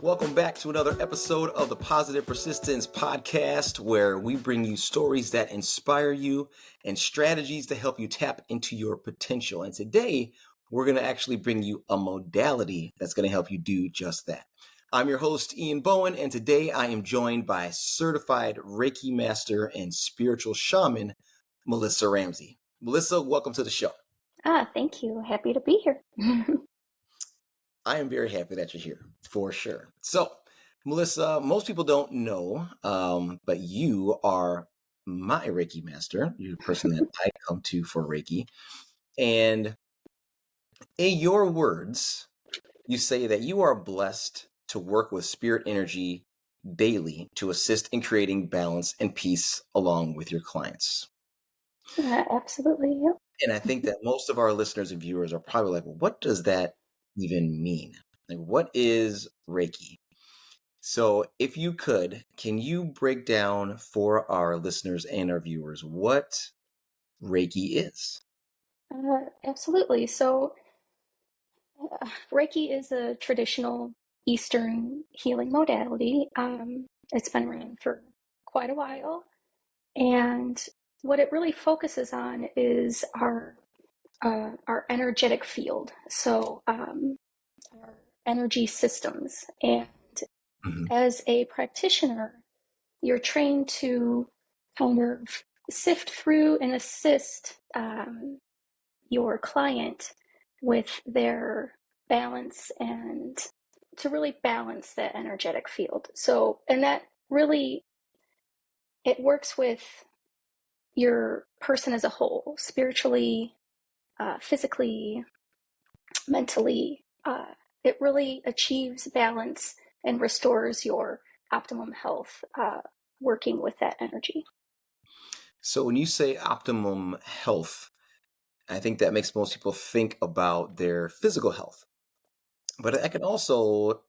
Welcome back to another episode of the Positive Persistence Podcast, where we bring you stories that inspire you and strategies to help you tap into your potential. And today, we're going to actually bring you a modality that's going to help you do just that. I'm your host, Ian Bowen, and today I am joined by certified Reiki Master and spiritual shaman, Melissa Ramsey. Melissa, welcome to the show. Thank you. Happy to be here. I am very happy that you're here, for sure. So, Melissa, most people don't know, but you are my Reiki master. You're the person that I come to for Reiki. And in your words, you say that you are blessed to work with spirit energy daily to assist in creating balance and peace along with your clients. Absolutely. Yep. And I think that most of our listeners and viewers are probably like, well, what does that even mean? Like, what is Reiki? So if you could, can you break down for our listeners and our viewers what Reiki is? Absolutely. So, Reiki is a traditional Eastern healing modality. It's been around for quite a while. And what it really focuses on is our energetic field. So, our energy systems. And as a practitioner, you're trained to kind of sift through and assist your client with their balance and to really balance that energetic field. So, and that really, it works with your person as a whole, spiritually, physically, mentally. It really achieves balance and restores your optimum health working with that energy. So when you say optimum health, I think that makes most people think about their physical health, but that can also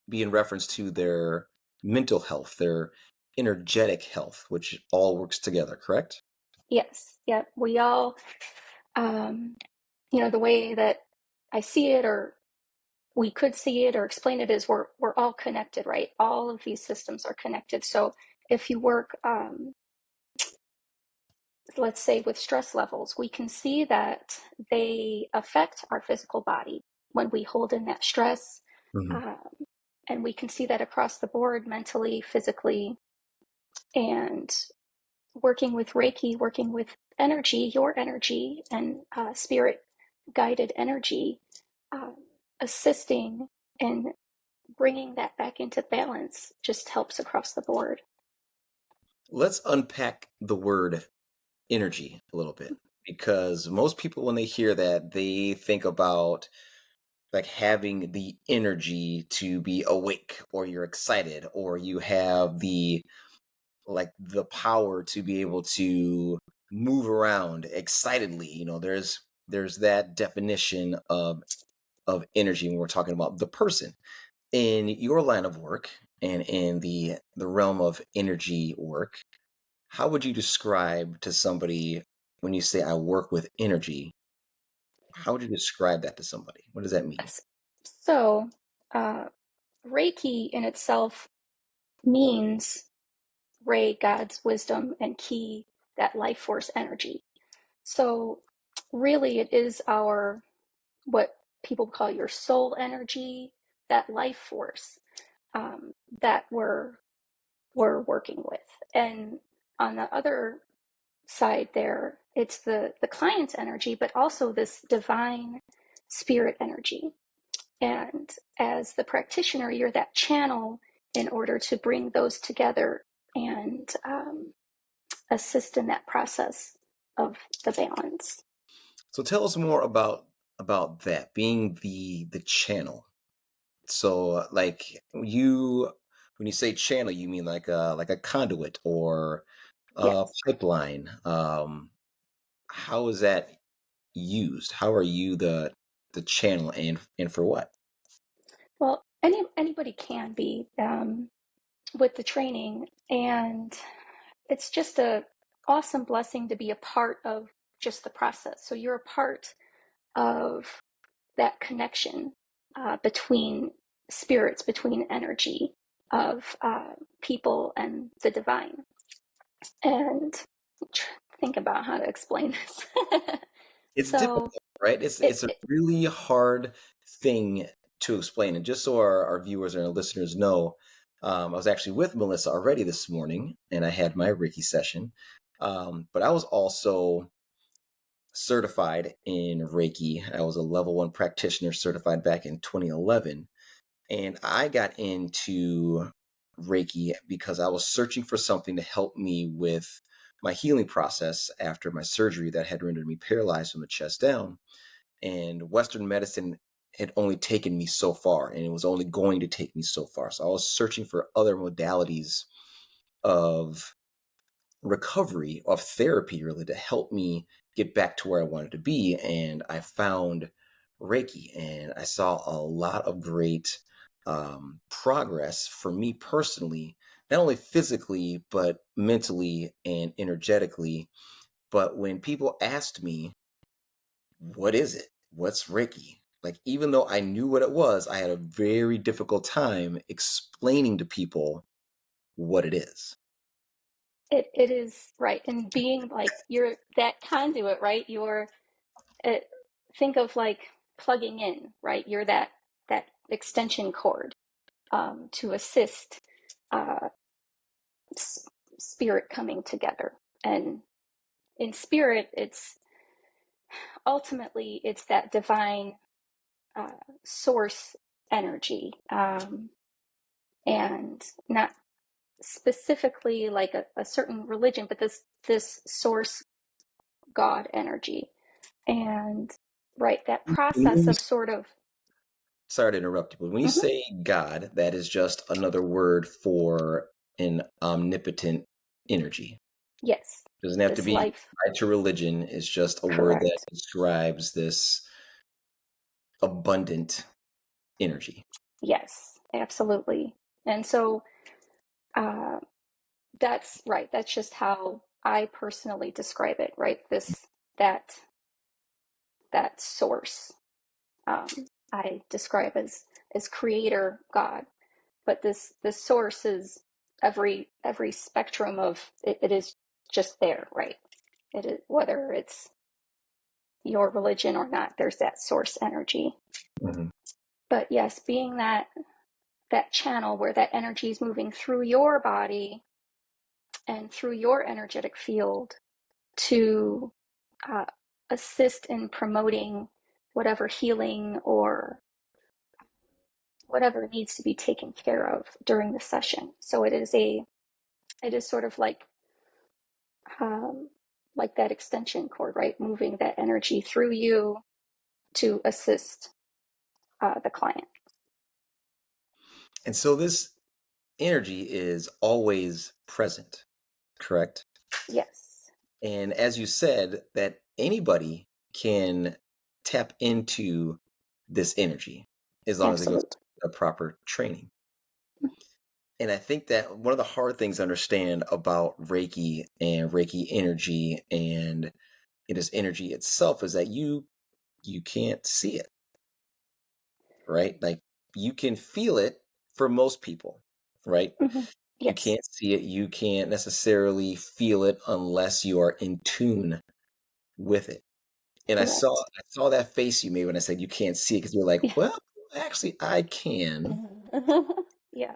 be in reference to their mental health, their energetic health, which all works together, correct? Yes, yeah, we all, the way that I see it, or we could see it or explain it, is we're all connected, right? All of these systems are connected. So if you work, let's say with stress levels, we can see that they affect our physical body when we hold in that stress. Um, and we can see that across the board, mentally, physically, and working with Reiki, working with energy, your energy, and spirit guided energy, assisting and bringing that back into balance just helps across the board. Let's unpack the word energy a little bit, because most people, when they hear that, they think about like having the energy to be awake, or you're excited, or you have the power to be able to move around excitedly. There's that definition of energy when we're talking about the person. In your line of work and in the realm of energy work, how would you describe to somebody, when you say I work with energy, how would you describe that to somebody? What does that mean? So, uh, Reiki in itself means Rei, God's wisdom, and Ki, that life force energy. So, really, it is what people call your soul energy, that life force that we're working with. And on the other side there, it's the client's energy, but also this divine spirit energy. And as the practitioner, you're that channel in order to bring those together and assist in that process of the balance. So tell us more about that, being the channel. So like when you say channel, you mean like a conduit or a Yes. pipeline. How is that used? How are you the channel, and for what? Well, anybody can be with the training, and it's just a awesome blessing to be a part of just the process. So you're a part of that connection between spirits, between energy of people and the divine. And think about how to explain this. It's So difficult, right? It's a it really hard thing to explain. And just so our viewers and our listeners know, I was actually with Melissa already this morning, and I had my Reiki session. But I was also certified in Reiki. I was a level 1 practitioner certified back in 2011. And I got into Reiki because I was searching for something to help me with my healing process after my surgery that had rendered me paralyzed from the chest down. And Western medicine had only taken me so far, and it was only going to take me so far. So I was searching for other modalities of recovery, of therapy, really, to help me get back to where I wanted to be. And I found Reiki, and I saw a lot of great progress for me personally, not only physically, but mentally and energetically. But when people asked me, what is it? What's Reiki? Like, even though I knew what it was, I had a very difficult time explaining to people what it is. it is right, and being like you're that conduit, right? You're uh, think of like plugging in, right? You're that extension cord to assist uh, s- spirit coming together. And in spirit, it's ultimately it's that divine uh, source energy, and not specifically like a certain religion, but this source God energy. And right, that process When of sort of Sorry to interrupt you, but when you mhm, say God, that is just another word for an omnipotent energy. yes, Doesn't have to this be life, tied to religion. It's just a word that correct. describes this abundant energy. Yes, absolutely. And so uh, that's right. That's just how I personally describe it, right? That that source um, I describe as creator God, but this source is every spectrum of it, it is just there, right? It is, whether it's your religion or not, there's that source energy. Mhm. But yes, being that channel where that energy is moving through your body and through your energetic field to uh, assist in promoting whatever healing or whatever needs to be taken care of during the session. So it is sort of um, like that extension cord, right? Moving that energy through you to assist the client. And so this energy is always present, correct? Yes, And as you said, that anybody can tap into this energy as long as they go absolutely. through a proper training. And I think that one of the hard things to understand about Reiki and Reiki energy and it is energy itself is that you can't see it, right? Like you can feel it for most people, right? Mm-hmm. You Yes, can't see it, you can't necessarily feel it unless you are in tune with it. And correct. I saw that face you made when I said you can't see it because you're like, Yeah. well, actually I can. Yeah.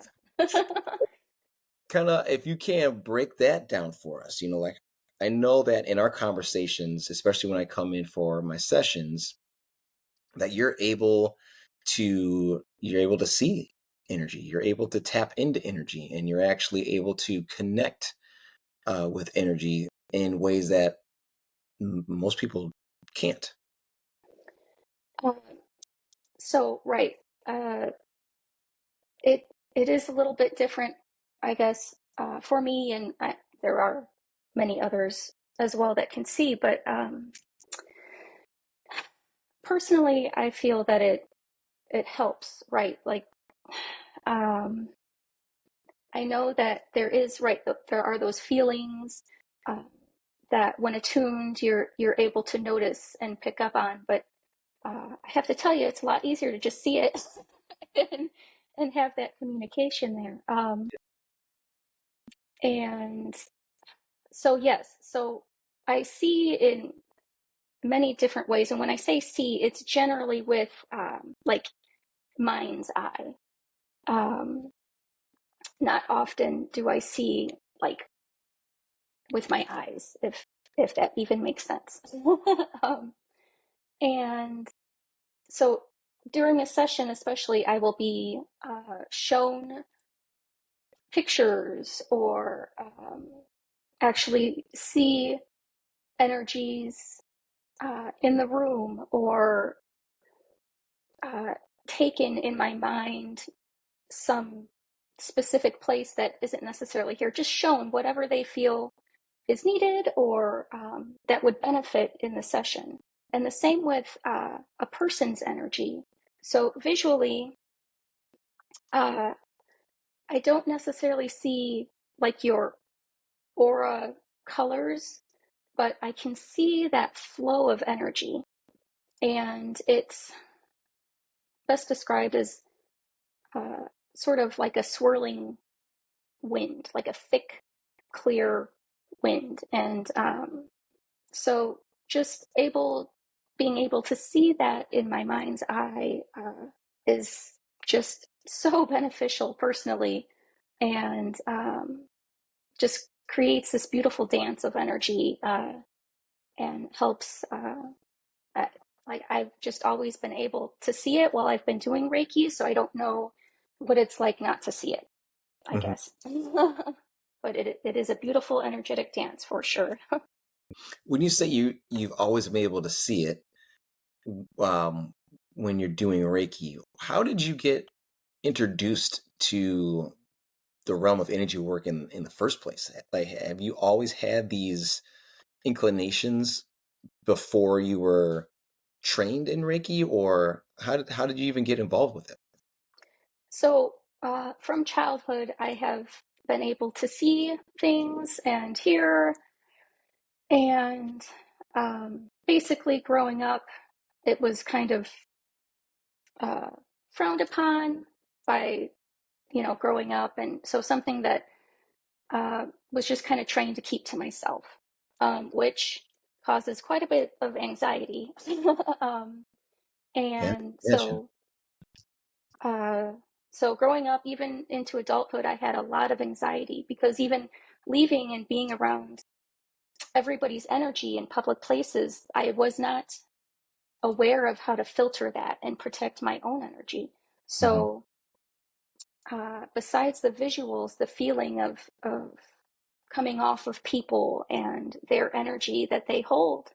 Kind of if you can break that down for us, like I know that in our conversations, especially when I come in for my sessions, that you're able to see energy, you're able to tap into energy, and you're actually able to connect with energy in ways that most people can't. Um, so right, uh, it it is a little bit different, I guess, for me, and there are many others as well that can see. But personally, I feel that it helps, right? Like, um, I know that there is right. There are those feelings um, that, when attuned, you're able to notice and pick up on. But I have to tell you, it's a lot easier to just see it and and have that communication there. And so, yes, so I see in many different ways. And when I say see, it's generally with like mind's eye. Um, Not often do I see like with my eyes, if that even makes sense. um, and so during a session, especially, I will be shown pictures or actually see energies in the room or uh, taken in my mind some specific place that isn't necessarily here, just shown whatever they feel is needed or that would benefit in the session. And the same with a person's energy. So visually, uh, I don't necessarily see like your aura colors, but I can see that flow of energy. And it's best described as uh, sort of like a swirling wind, like a thick, clear wind. And so just being able to see that in my mind's eye is just so beneficial personally and just creates this beautiful dance of energy and helps uh, like I've just always been able to see it while I've been doing Reiki, so I don't know what it's like not to see it, I Mhm. guess. But it is a beautiful energetic dance for sure. When you say you've always been able to see it, um, when you're doing Reiki, how did you get introduced to the realm of energy work in the first place? Like, have you always had these inclinations before you were trained in Reiki, or how did you even get involved with it? So, from childhood, I have been able to see things and hear, and basically, growing up, it was kind of uh, frowned upon by growing up, and so something that was just kind of trained to keep to myself, which causes quite a bit of anxiety. um, Yeah, and gotcha. uh, so growing up, even into adulthood, I had a lot of anxiety because even leaving and being around everybody's energy in public places, I was not aware of how to filter that and protect my own energy. Mhm. So, besides the visuals, the feeling of coming off of people and their energy that they hold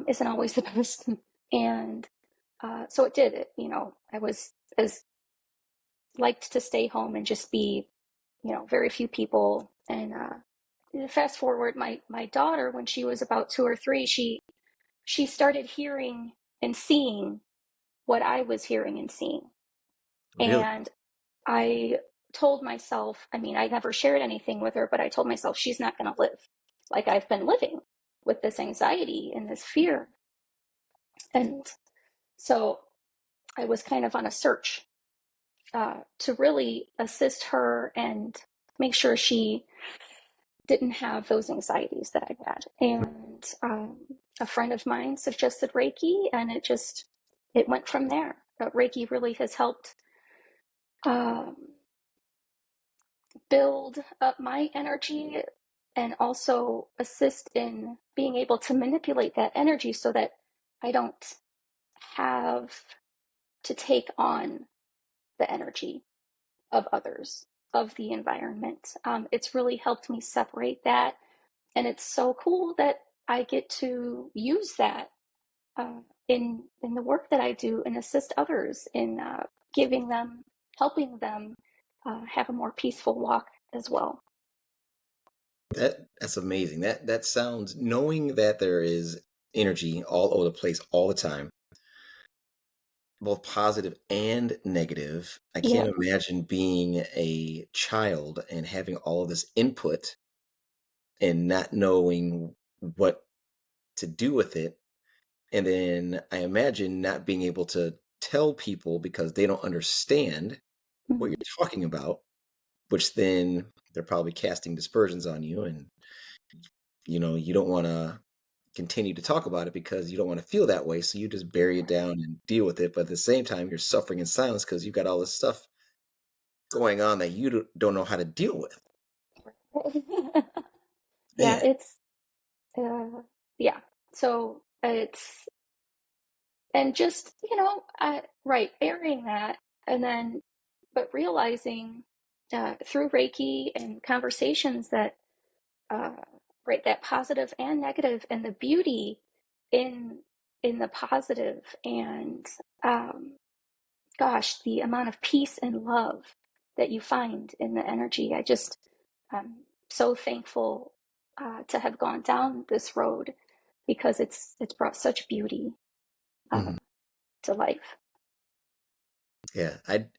isn't always the best. And so it did. I was as liked to stay home and just be, very few people. And fast forward, my daughter, when she was about 2 or 3, she started hearing and seeing what I was hearing and seeing. Really? And I told myself, I mean, I never shared anything with her, but I told myself she's not going to live like I've been living with this anxiety and this fear. And so I was kind of on a search to really assist her and make sure she didn't have those anxieties that I had. And a friend of mine suggested Reiki, and it went from there. Reiki really has helped um, build up my energy and also assist in being able to manipulate that energy so that I don't have to take on the energy of others, of the environment. It's really helped me separate that. And it's so cool that I get to use that in the work that I do and assist others in giving them, helping them have a more peaceful walk as well. That's amazing. That sounds, knowing that there is energy all over the place all the time, both positive and negative. I Yeah. can't imagine being a child and having all of this input and not knowing what to do with it. And then I imagine not being able to tell people because they don't understand. what Mhm. you're talking about, which then they're probably casting dispersions on you, and you don't want to continue to talk about it because you don't want to feel that way, so you just bury it down and deal with it, but at the same time you're suffering in silence because you've got all this stuff going on that you don't know how to deal with. Yeah, Man. it's uh yeah. So it's and just, right, burying that and then but realizing through Reiki and conversations that uh, right, that positive and negative and the beauty in in the positive and um, gosh, the amount of peace and love that you find in the energy. I'm so thankful to have gone down this road because it's brought such beauty uh, Mhm. to life. Yeah, I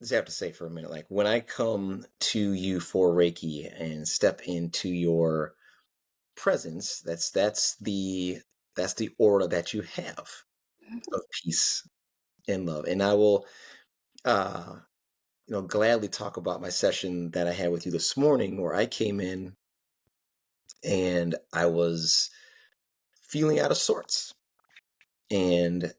just have to say for a minute, like when I come to you for Reiki and step into your presence, that's the aura that you have of peace and love. And I will uh gladly talk about my session that I had with you this morning where I came in and I was feeling out of sorts. And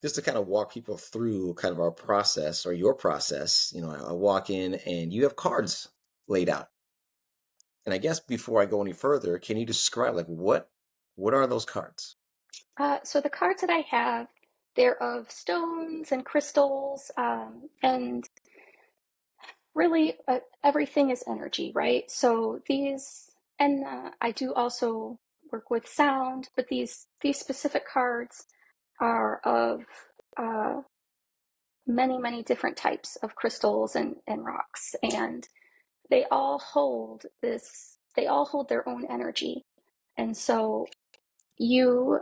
just to kind of walk people through kind of our process or your process, I walk in and you have cards laid out. And I guess before I go any further, can you describe like what are those cards? So the cards that I have, they're of stones and crystals, and really everything is energy, right? So these, and I do also work with sound, but these specific cards are of uh, many different types of crystals and rocks, and they all hold their own energy, and so you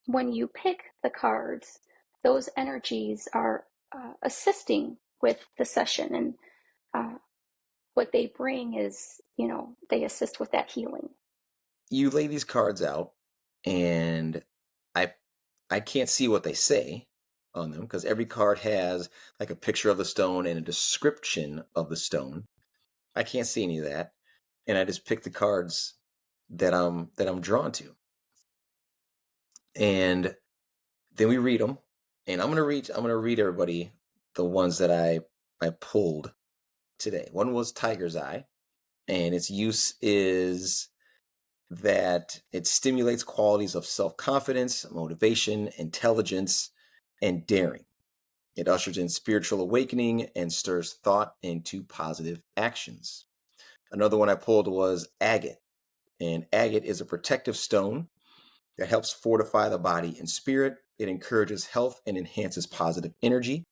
when you pick the cards, those energies are assisting with the session. And uh, what they bring is, they assist with that healing. You lay these cards out and I I can't see what they say on them because every card has like a picture of the stone and a description of the stone. I can't see any of that. And I just pick the cards that I'm drawn to. And then we read them. And I'm gonna read everybody the ones that I pulled today. One was Tiger's Eye, and its use is that it stimulates qualities of self-confidence, motivation, intelligence, and daring. It ushers in spiritual awakening and stirs thought into positive actions. Another one I pulled was agate, and agate is a protective stone that helps fortify the body and spirit. It encourages health and enhances positive energy.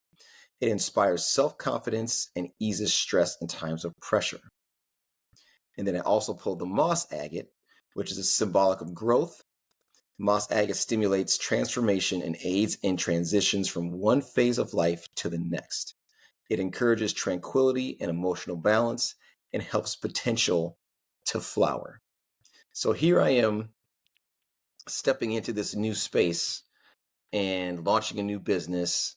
It inspires self confidence and eases stress in times of pressure. And then I also pulled the moss agate, which is a symbolic of growth. Moss agate stimulates transformation and aids in transitions from one phase of life to the next. It encourages tranquility and emotional balance and helps potential to flower. So here I am stepping into this new space and launching a new business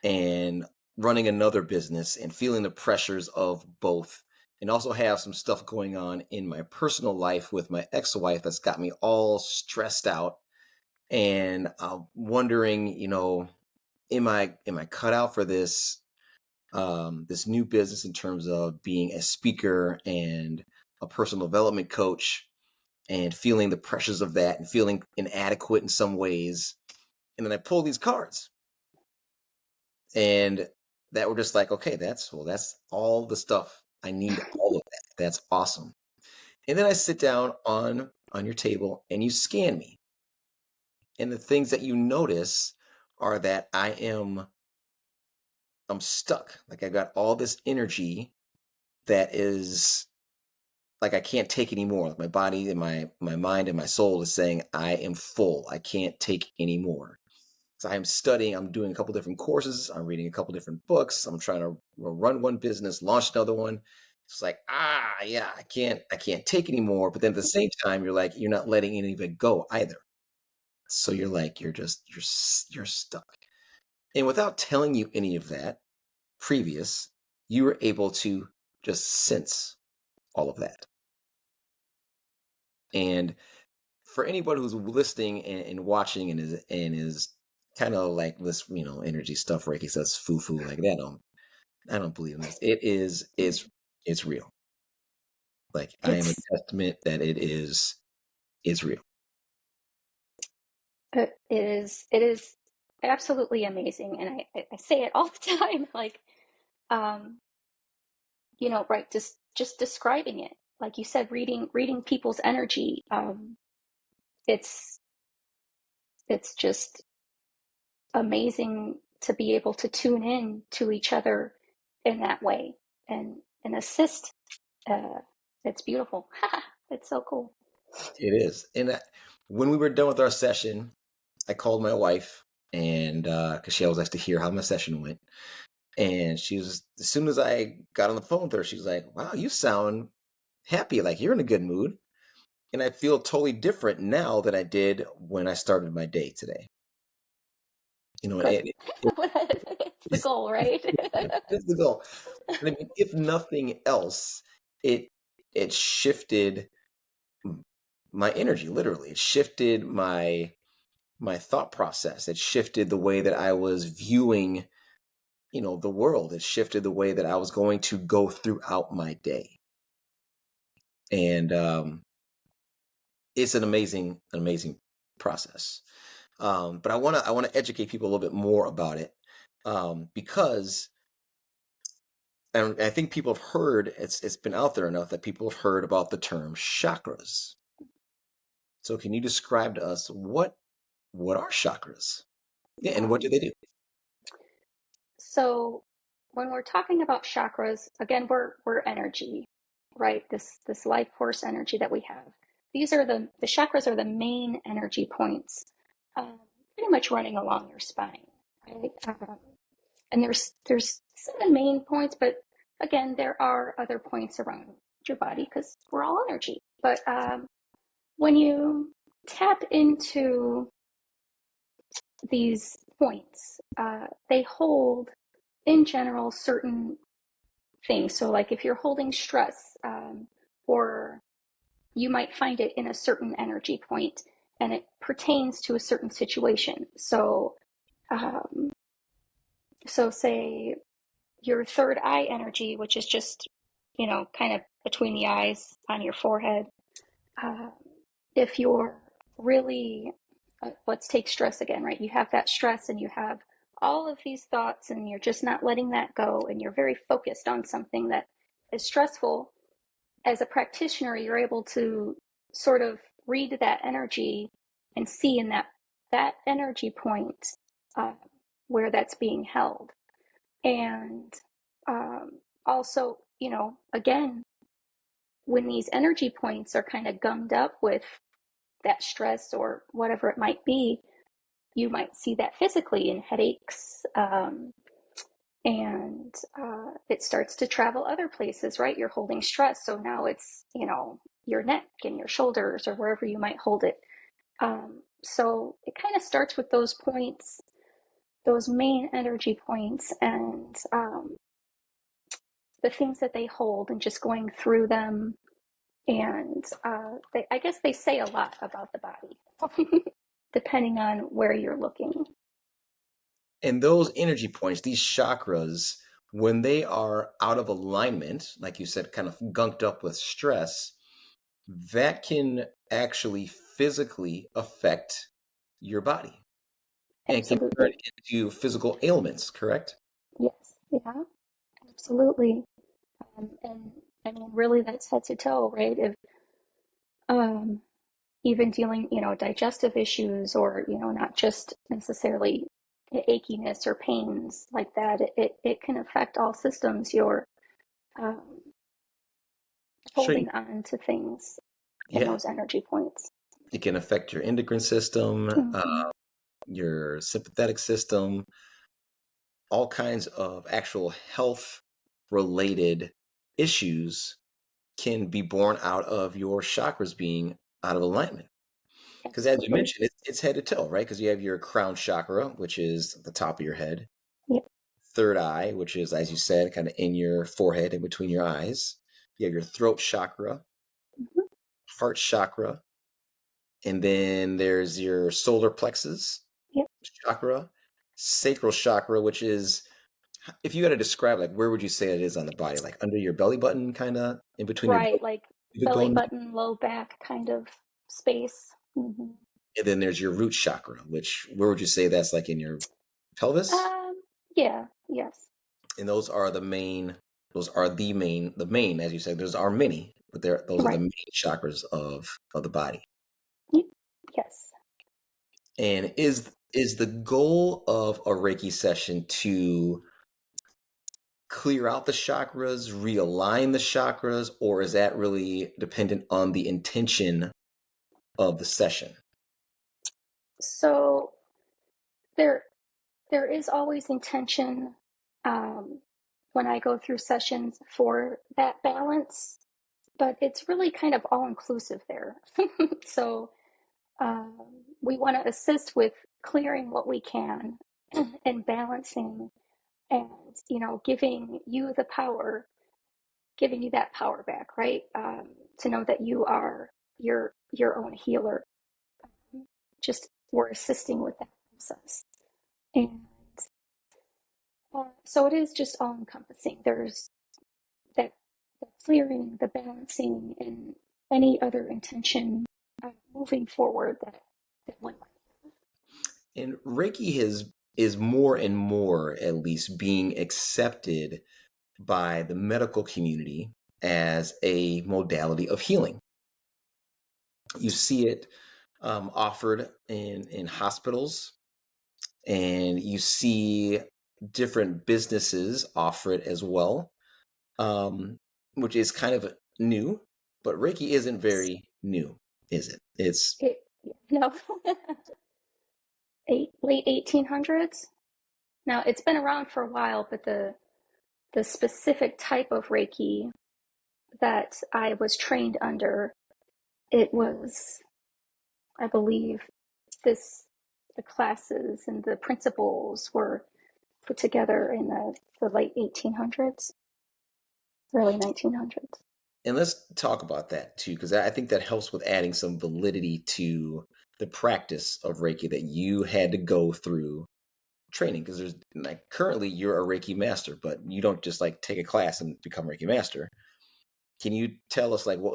and running another business and feeling the pressures of both, and also have some stuff going on in my personal life with my ex-wife that's got me all stressed out, and I'm wondering, am I cut out for this new business in terms of being a speaker and a personal development coach, and feeling the pressures of that and feeling inadequate in some ways. And then I pull these cards and that were just like, okay, that's all the stuff I need, all of that. That's awesome. And then I sit down on your table and you scan me. And the things that you notice are that I'm stuck. Like I got all this energy that is like I can't take anymore. Like my body and my mind and my soul is saying I am full. I can't take anymore. So I'm studying, I'm doing a couple different courses, I'm reading a couple different books, I'm trying to run one business, launch another one. It's like, yeah, I can't take anymore. But then at the same time, you're like, you're not letting any of it go either. So you're like, you're stuck. And without telling you any of that previous, you were able to just sense all of that. And for anybody who's listening and watching and is kind of like this, energy stuff, Reiki says foo foo like that. I don't believe in this. It's real. Like I am a It's testament that it's real. it is absolutely amazing, and I say it all the time. Like, um, right? Just describing it, like you said, reading people's energy. It's it's just amazing to be able to tune in to each other in that way and assist. Uh, it's beautiful. It's so cool. It is. And when we were done with our session, I called my wife and because she always likes to hear how my session went. And she was, as soon as I got on the phone with her, she was like, "Wow, you sound happy, like you're in a good mood." And I feel totally different now than I did when I started my day today. Good. And it, It's the it's, goal, right? it's the goal. And I mean, if nothing else, it it shifted my energy. Literally, it shifted my thought process. It shifted the way that I was viewing, the world. It shifted the way that I was going to go throughout my day. And it's an amazing process. But I want to educate people a little bit more about it, because and I think people have heard, it's been out there enough that people have heard about the term chakras. So can you describe to us what are chakras? Yeah, and what do Um, they do? so when we're talking about chakras, again, we're energy, right? This life force energy that we have. These are the chakras are the main energy points, pretty much running along your spine, right? And there's 7 main points, but again, there are other points around your body because we're all energy. But when you tap into these points, they hold, in general, certain things. So, like if you're holding stress, or you might find it in a certain energy point, and it pertains to a certain situation. Um, so say your third eye energy, which is just, kind of between the eyes on your forehead. Um, if you're really, let's take stress again, right? You have that stress and you have all of these thoughts and you're just not letting that go and you're very focused on something that is stressful. As a practitioner, you're able to sort of read that energy and see in that energy point, uh, where that's being held. And also, again, when these energy points are kind of gummed up with that stress or whatever it might be, you might see that physically in headaches. And it starts to travel other places, right? You're holding stress. So now it's, your neck and your shoulders or wherever you might hold it. So it kind of starts with those points, those main energy points, and the things that they hold, and just going through them. And I guess they say a lot about the body, depending on where you're looking. And those energy points, these chakras, when they are out of alignment, like you said, kind of gunked up with stress, that can actually physically affect your body and can turn Absolutely. into physical ailments, correct? Yes. Yeah. Absolutely. And I mean, really, that's head to toe, right? If um, even dealing, digestive issues, or not just necessarily achiness or pains like that, it can affect all systems. You're um, Sure. holding on to things in Yeah, those energy points. it can affect your endocrine system, Hmm. your sympathetic system, all kinds of actual health related issues can be born out of your chakras being out of alignment. Because as you Absolutely. mentioned, it's head to toe, right? Because you have your crown chakra, which is at the top of your head. Yep. third eye, which is, as you said, kind of in your forehead, in between your eyes. You have your throat chakra, Mhm. heart chakra, and then there's your solar plexus Yep. chakra, sacral chakra, which is, if you had to describe, like, where would you say it is on the body? Like under your belly button, kind of in between your Right, like pubic belly bone. button, low back kind of space. And then there's your root chakra, which, where would you say that's, like in your pelvis? Um, yeah, yes. And those are the main, as you said, those are many, but those are the Right. main chakras of the body. Y- Yes. And is the goal of a Reiki session to clear out the chakras, realign the chakras, or is that really dependent on the intention of the session? So there there is always intention um, when I go through sessions for that balance, but it's really kind of all inclusive there. So we want to assist with clearing what we can and balancing and giving you the power, giving you that power back, right? To know that you are your own healer. Just we're assisting with that process. And so it is just all encompassing. There's that, the clearing, the balancing, and any other intention moving forward that one might. And Reiki is more and more, at least, being accepted by the medical community as a modality of healing. You see it offered in hospitals, and you see different businesses offer it as well, which is kind of new. But Reiki isn't very new, is it? It's It, no, late 1800s. Now it's been around for a while, but the specific type of Reiki that I was trained under, it was, I believe, this the classes and the principles were put together in the late 1800s, early 1900s. and let's talk about that too, because I think that helps with adding some validity to the practice of Reiki that you had to go through training. Because there's, like, currently you're a Reiki master, but you don't just like take a class and become Reiki master. Can you tell us, like, what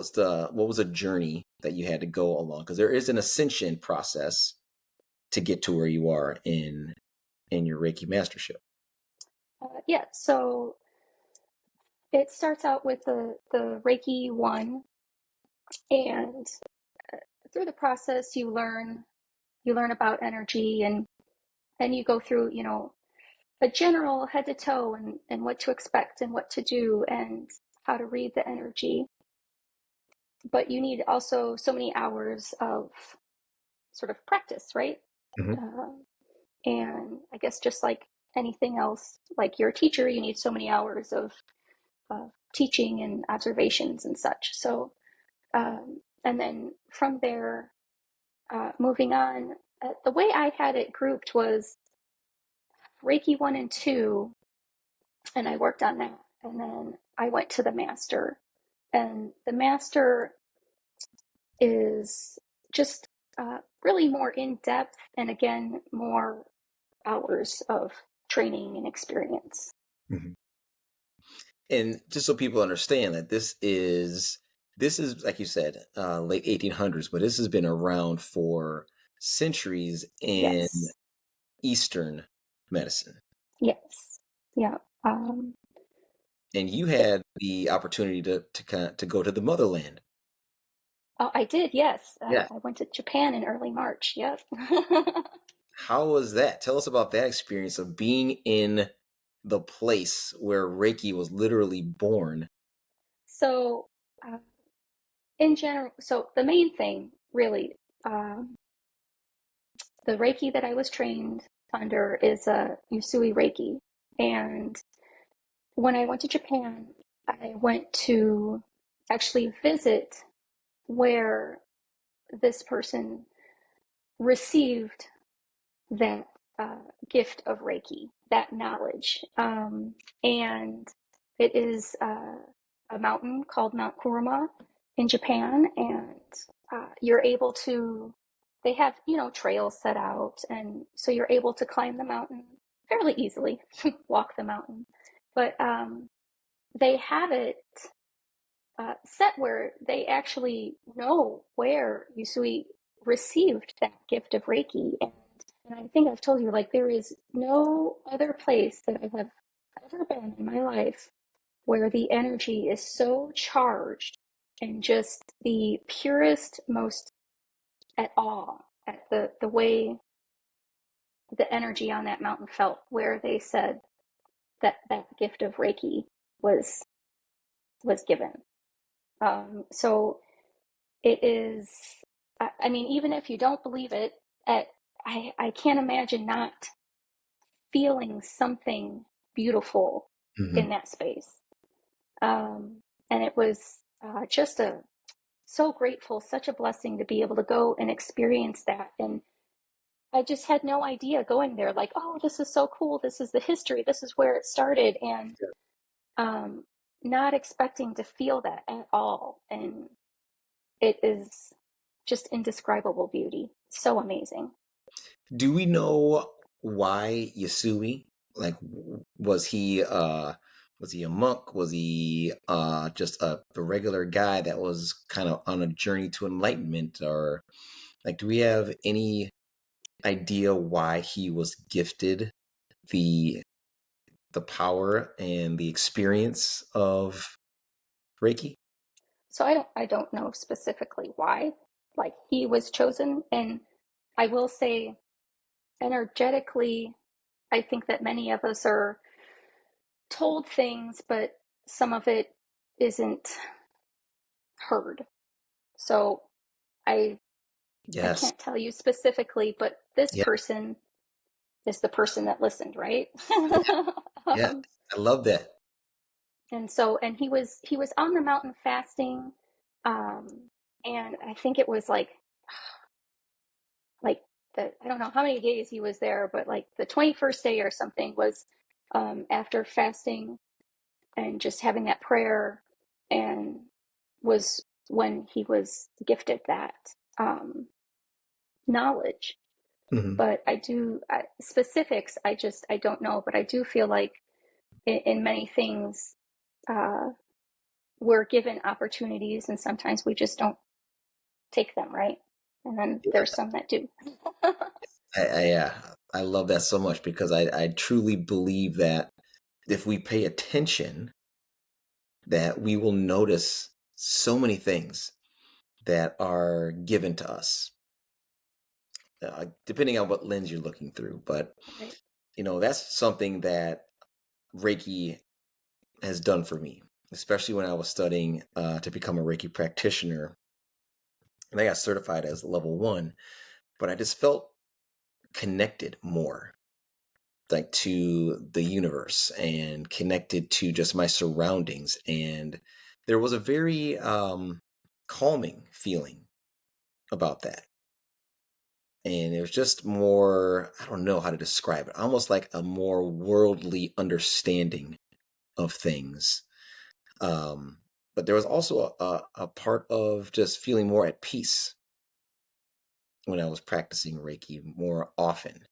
was a journey that you had to go along? Because there is an ascension process to get to where you are in your Reiki mastership. Yeah, so it starts out with the Reiki 1, and through the process you learn about energy, and you go through a general head to toe, and what to expect and what to do and how to read the energy. But you need also so many hours of sort of practice, right? Hmm. Um, and I guess just like anything else, like you're a teacher, you need so many hours of teaching and observations and such. So, and then from there, moving on, the way I had it grouped was Reiki 1 and 2, and I worked on that. And then I went to the master, and the master is just really more in depth, and again, more hours of training and experience. Hmm. And just so people understand that this is, like you said, late 1800s, but this has been around for centuries in Yes, Eastern medicine. yes, yeah. And you had the opportunity to go to the motherland. Oh, I did, yes. Yeah. I went to Japan in early March. Yep. How was that? Tell us about that experience of being in the place where Reiki was literally born. So, uh, in general, so the main thing, really, um, the Reiki that I was trained under is a Usui Reiki. And when I went to Japan, I went to actually visit where this person received that uh, gift of Reiki, that knowledge. And it is a mountain called Mount Kurama in Japan, and you're able to, they have, trails set out, and so you're able to climb the mountain fairly easily, walk the mountain. But they have it set where they actually know where Yusui received that gift of Reiki. And I think I've told you, like, there is no other place that I have ever been in my life where the energy is so charged and just the purest, most at awe at the way the energy on that mountain felt, where they said that that gift of Reiki was given. So it is, I mean, even if you don't believe it, at, I can't imagine not feeling something beautiful Hmm. in that space. And it was just so grateful, such a blessing to be able to go and experience that. And I just had no idea going there, like, oh, this is so cool. This is the history. This is where it started. And um, not expecting to feel that at all. And it is just indescribable beauty. So amazing. Do we know why Yasui? Like, was he a monk? Was he just a regular guy that was kind of on a journey to enlightenment? Or like, do we have any idea why he was gifted the the power and the experience of Reiki? So I don't know specifically why, like, he was chosen. And I will say, energetically, I think that many of us are told things, but some of it isn't heard. So I I Yes. can't tell you specifically, but this Yeah. person is the person that listened, right? Yeah. um, I love that. and so, and he was on the mountain fasting, um, and I think it was like I don't know how many days he was there, but like the 21st day or something was after fasting and just having that prayer, and was when he was gifted that um, knowledge. Hmm. But specifics, I don't know, but I do feel like in many things uh, we're given opportunities, and sometimes we just don't take them, right? And then there's some that do. I love that so much because I truly believe that if we pay attention, that we will notice so many things that are given to us, depending on what lens you're looking through. But Right. that's something that Reiki has done for me, especially when I was studying to become a Reiki practitioner, and I got certified as level one. But I just felt connected more, like to the universe and connected to just my surroundings, and there was a very calming feeling about that. And it was just more, I don't know how to describe it, almost like a more worldly understanding of things. um but there was also a part of just feeling more at peace when I was practicing Reiki more often.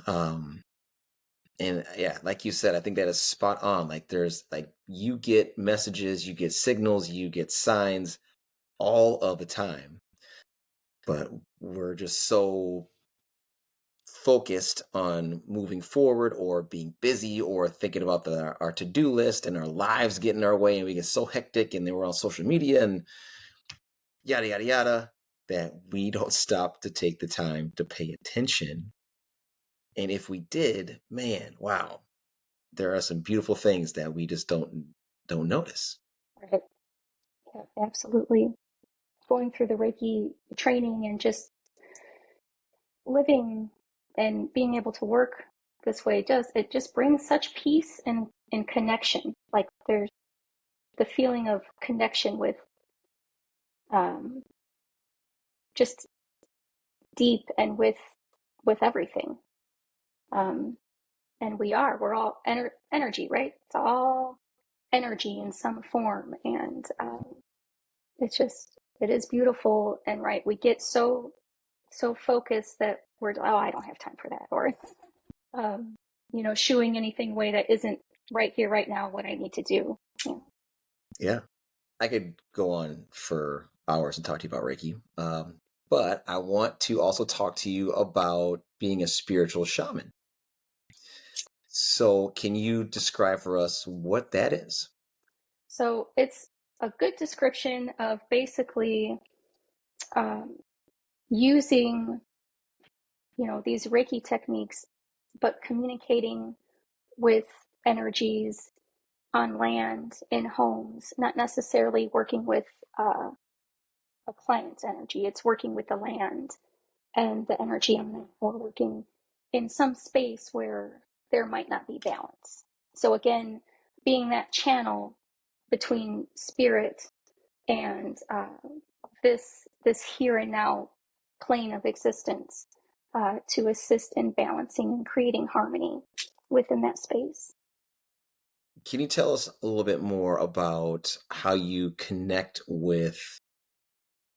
um And yeah, like you said, I think that is spot on. Like there's like you get messages, you get signals, you get signs all of the time, but we're just so focused on moving forward or being busy or thinking about our to-do list, and our lives get in our way, and we get so hectic, and then we're on social media and yada yada yada, that we don't stop to take the time to pay attention. And if we did, man, wow, there are some beautiful things that we just don't notice. Right. Yeah, absolutely. Going through the Reiki training and just living and being able to work this way does, it just brings such peace and connection. Like there's the feeling of connection with um, just deep and with everything. Um, and we're all energy, right? It's all energy in some form. And it is beautiful. And right, we get so focused that we're, oh, I don't have time for that. Or, um, shooing anything away that isn't right here, right now, what I need to do. Yeah. Yeah. I could go on for hours and talk to you about Reiki, but I want to also talk to you about being a spiritual shaman. So, can you describe for us what that is? So it's a good description of basically um, using, these Reiki techniques, but communicating with energies on land in homes, not necessarily working with uh, a client's energy. It's working with the land and the energy on that, or working in some space where there might not be balance. So again, being that channel between spirit and this here and now plane of existence, to assist in balancing and creating harmony within that space. Can you tell us a little bit more about how you connect with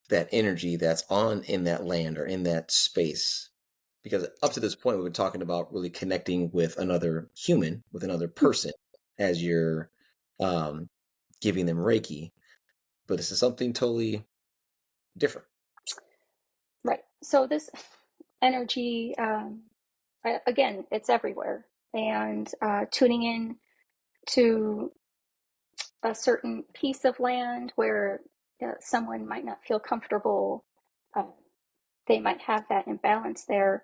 that energy that's on in that land or in that space? Because up to this point, we've been talking about really connecting with another human, with another person, as you're um, giving them Reiki. But this is something totally different. Right. So this energy, again, it's everywhere, and tuning in to a certain piece of land where someone might not feel comfortable. Uh, they might have that imbalance there.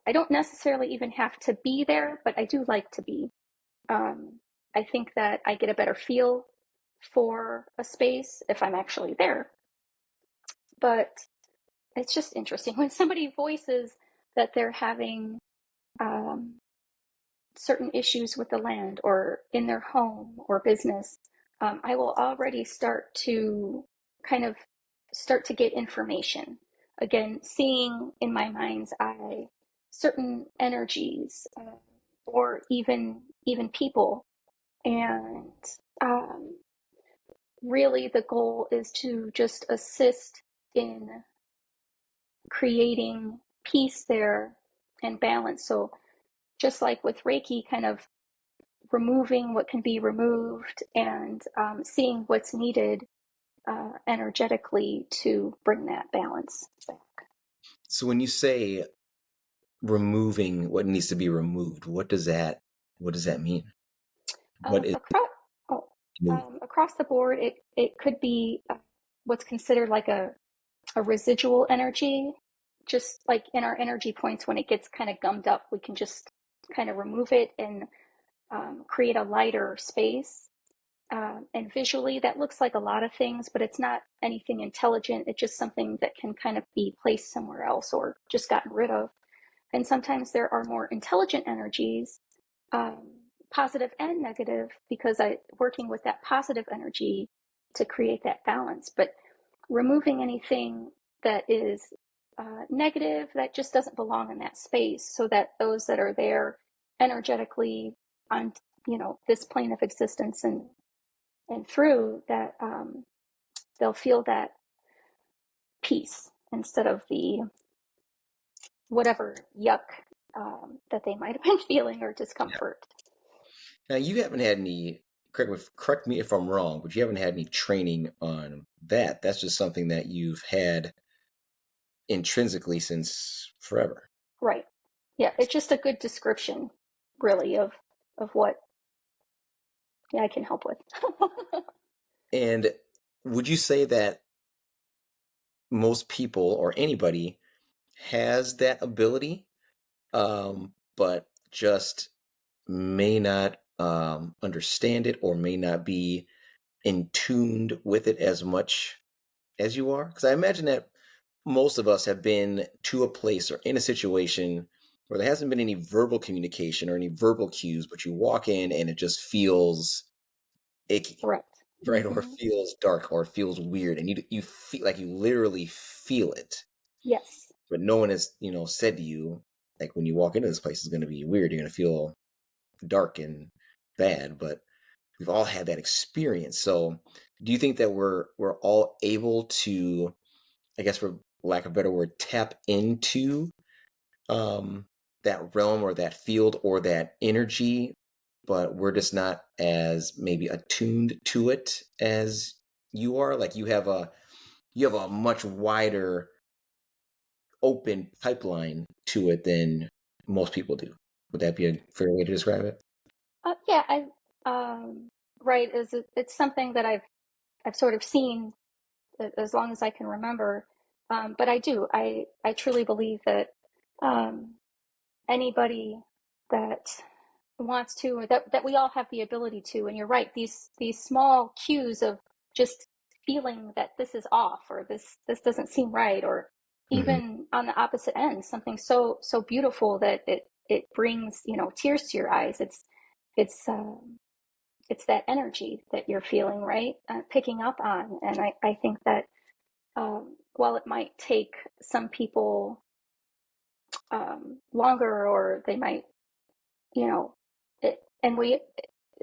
I don't necessarily even have to be there, but I do like to be. Um, I think that I get a better feel for a space if I'm actually there. But it's just interesting when somebody voices that they're having um, certain issues with the land or in their home or business. I will already kind of start to get information. Again, seeing in my mind's eye certain energies, or even people, and um, really the goal is to just assist in creating peace there and balance. So just like with Reiki, kind of removing what can be removed and seeing what's needed energetically to bring that balance back. So when you say removing what needs to be removed, what does that mean? What is Across oh, moved? across the board, it could be what's considered like a residual energy. Just like in our energy points, when it gets kind of gummed up, we can just kind of remove it and create a lighter space. And visually, that looks like a lot of things, but it's not anything intelligent. It's just something that can kind of be placed somewhere else or just gotten rid of. And sometimes there are more intelligent energies, positive and negative, because I working with that positive energy to create that balance. But removing anything that is negative, that just doesn't belong in that space, so that those that are there energetically on this plane of existence and through that, they'll feel that peace instead of the whatever yuck that they might have been feeling or Yeah. discomfort. Now you haven't had any correct me if I'm wrong, but you haven't had any training on that. That's just something that you've had intrinsically since forever. Right. Yeah, it's just a good description, really, of what, yeah, I can help with. And would you say that most people or anybody has that ability, but just may not understand it or may not be in tuned with it as much as you are? Because I imagine that most of us have been to a place or in a situation where there hasn't been any verbal communication or any verbal cues, but you walk in and it just feels icky, Correct. right? Or Hmm. feels dark or feels weird, and you feel like you literally feel it, Yes. but no one has said to you. like when you walk into this place, it's going to be weird. You're going to feel dark and bad, but we've all had that experience. So, do you think that we're all able to, I guess, for lack of a better word, tap into um, that realm or that field or that energy, but we're just not as maybe attuned to it as you are? Like you have a much wider open pipeline to it than most people do. Would that be a fair way to describe it? Yeah, right, it's something that I've sort of seen as long as I can remember. But I truly believe that um, anybody that wants to, or that we all have the ability to, and you're right, these small cues of just feeling that this is off, or this doesn't seem right, or Hmm. even on the opposite end, something so beautiful that it brings, tears to your eyes. It's it's that energy that you're feeling, right? Picking up on. And I think that while it might take some people longer, or they might, you know, and we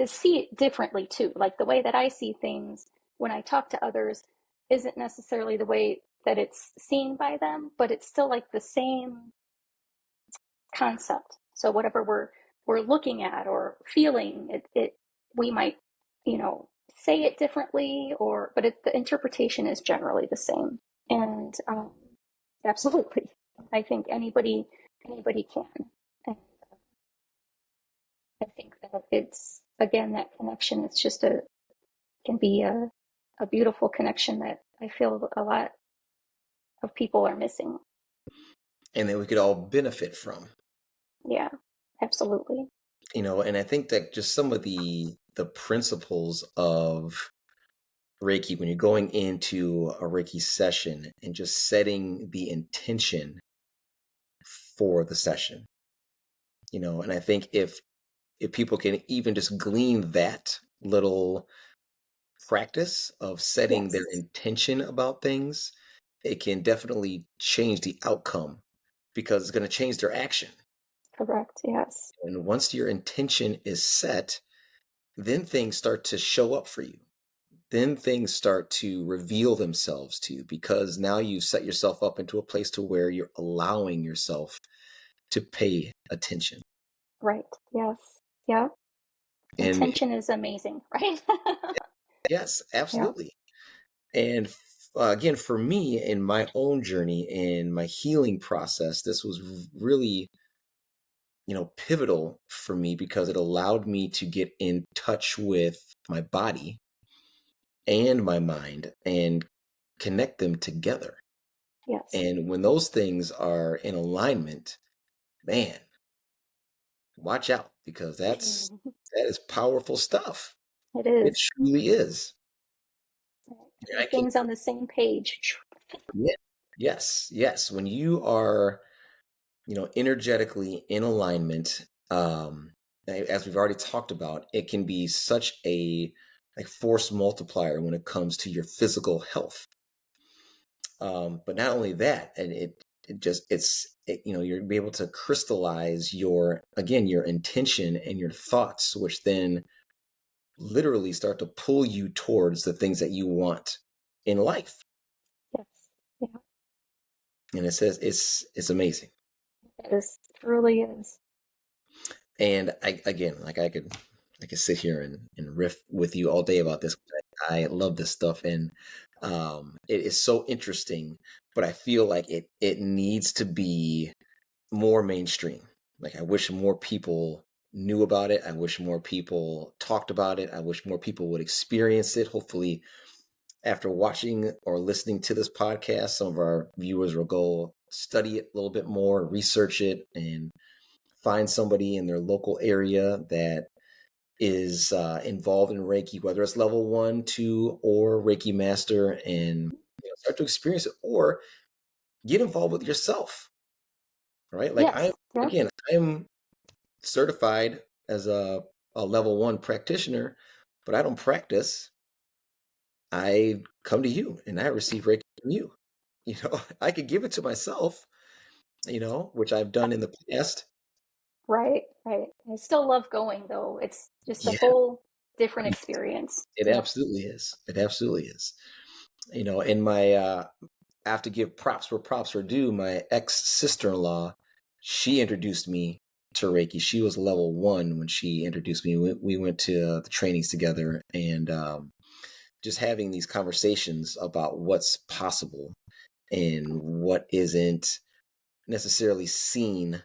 see it differently too. Like the way that I see things when I talk to others isn't necessarily the way that it's seen by them, but it's still like the same concept. So whatever we're looking at or feeling, it we might, say it differently, or but the interpretation is generally the same. And absolutely, I think anybody can. And I think that it's, again, that connection. It's just can be a beautiful connection that I feel a lot of people are missing. And that we could all benefit from. Yeah, absolutely. And I think that just some of the principles of Reiki when you're going into a Reiki session and just setting the intention for the session. And I think if people can even just glean that little practice of setting their Yes, intention about things, it can definitely change the outcome because it's going to change their action. correct. Yes, And once your intention is set, then things start to show up for you. Then things start to reveal themselves to you because now you've set yourself up into a place to where you're allowing yourself to pay attention. right. Yes, yeah. And Intention is amazing, right? yes, Yeah. absolutely. And again, for me, in my own journey, in my healing process, this was really, pivotal for me because it allowed me to get in touch with my body and my mind and connect them together. Yes. And when those things are in alignment, man, watch out because that is powerful stuff. It It is. truly is. And I can't. Everything's on the same page. Yeah. Yes, yes. When you are, energetically in alignment, as we've already talked about, it can be such a like force multiplier when it comes to your physical health. But not only that, and you're be able to crystallize your intention and your thoughts, which then literally start to pull you towards the things that you want in life. Yes. Yeah. And it says it's amazing. It is. It really is. And I could sit here and riff with you all day about this. I love this stuff, and it is so interesting. But I feel like it needs to be more mainstream. Like I wish more people knew about it. I wish more people talked about it. I wish more people would experience it. Hopefully, after watching or listening to this podcast, some of our viewers will go study it a little bit more, research it, and find somebody in their local area that is involved in Reiki, whether it's level 1, 2, or Reiki Master, and start to experience it or get involved with yourself, right? Like Yes. Yeah. I'm certified as a level 1 practitioner, but I don't practice. I come to you and I receive Reiki from you. I could give it to myself, which I've done in the past. Right, right. I still love going though. It's just a Yeah, whole different it experience. it Yep. absolutely is. It absolutely is. And I have to give props where props are due. My ex sister-in-law, she introduced me to Reiki. She was level one when she introduced me. We went to the trainings together, and just having these conversations about what's possible and what isn't necessarily seen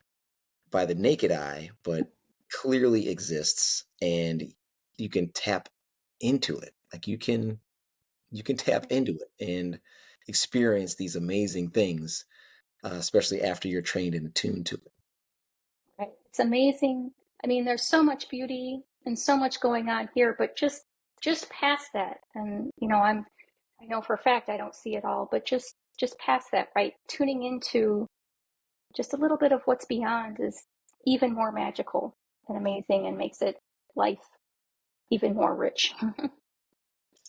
by the naked eye, but clearly exists, and you can tap into it. Like you can tap into it and experience these amazing things, especially after you're trained and attuned to it. Right. It's amazing. I mean, there's so much beauty and so much going on here, but just past that, and I know for a fact I don't see it all, but just past that, right? Tuning into just a little bit of what's beyond is even more magical and amazing and makes it life even more rich.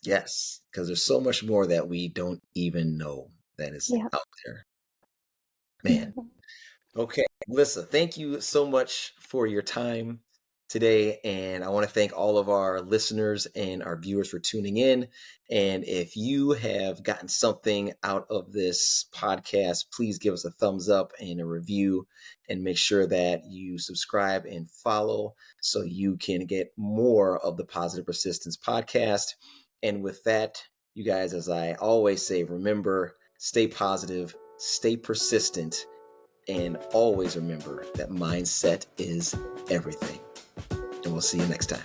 Yes, because there's so much more that we don't even know that is Yeah. out there. Man. Mhm. Okay, Melissa, thank you so much for your time today. And I want to thank all of our listeners and our viewers for tuning in. And if you have gotten something out of this podcast, please give us a thumbs up and a review, and make sure that you subscribe and follow so you can get more of the Positive Persistence podcast. And with that, you guys, as I always say, remember, stay positive, stay persistent, and always remember that mindset is everything. And we'll see you next time.